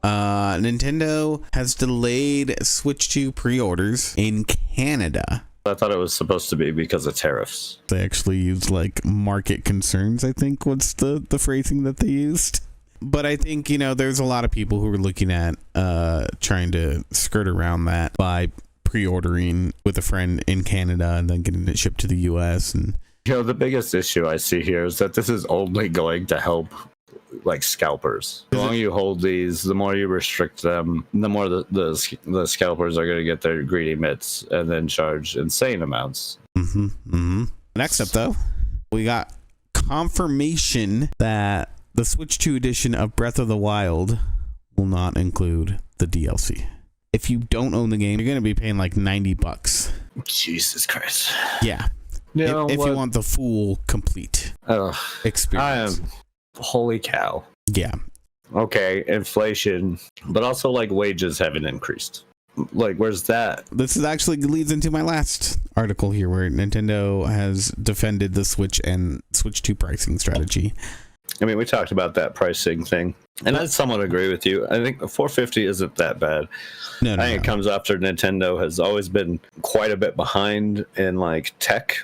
Nintendo has delayed Switch 2 pre-orders in Canada. I thought it was supposed to be because of tariffs. They actually used like market concerns, I think was the phrasing that they used. But I think, there's a lot of people who are looking at trying to skirt around that by pre-ordering with a friend in Canada and then getting it shipped to the US. And the biggest issue I see here is that this is only going to help like scalpers. The longer you hold these, the more you restrict them, the more the scalpers are going to get their greedy mitts and then charge insane amounts. Next up, though, we got confirmation that the Switch 2 edition of Breath of the Wild will not include the DLC. If you don't own the game, you're going to be paying like $90. Jesus Christ. Yeah. If you want the full, complete experience. Holy cow. Yeah. Okay, inflation, but also like wages haven't increased. Like, where's that? This is actually leads into my last article here where Nintendo has defended the Switch and Switch 2 pricing strategy. I mean, we talked about that pricing thing, and I somewhat agree with you. I think $450 isn't that bad. I think it comes after Nintendo has always been quite a bit behind in like tech.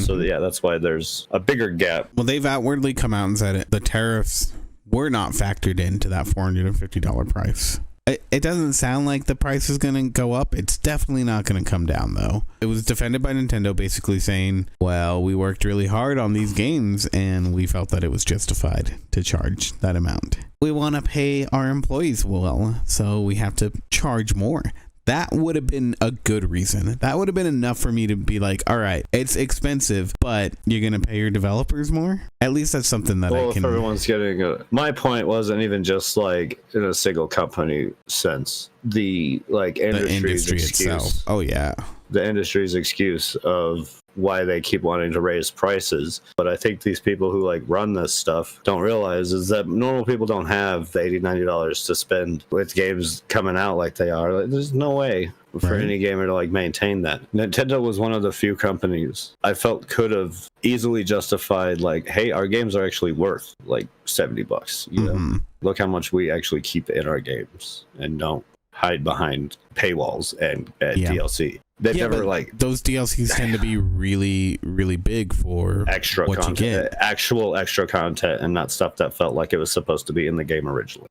So yeah, that's why there's a bigger gap. Well, they've outwardly come out and said it. The tariffs were not factored into that $450 price. It doesn't sound like the price is going to go up. It's definitely not going to come down, though. It was defended by Nintendo basically saying, well, we worked really hard on these games and we felt that it was justified to charge that amount. We want to pay our employees well, so we have to charge more. That would have been a good reason. That would have been enough for me to be like, all right, it's expensive, but you're going to pay your developers more? At least that's something that I can... Well, if everyone's getting... My point wasn't even just like in a single company sense. The industry itself. Oh, yeah. The industry's excuse of why they keep wanting to raise prices. But I think these people who like run this stuff don't realize is that normal people don't have the $80-90 to spend with games coming out like they are. Like, there's no way for any gamer to like maintain that. Nintendo was one of the few companies I felt could have easily justified like, hey, our games are actually worth like $70. You know, look how much we actually keep in our games and don't hide behind paywalls and DLC. They've never like those DLCs tend to be really, really big for extra what content, you get. Actual extra content, and not stuff that felt like it was supposed to be in the game originally.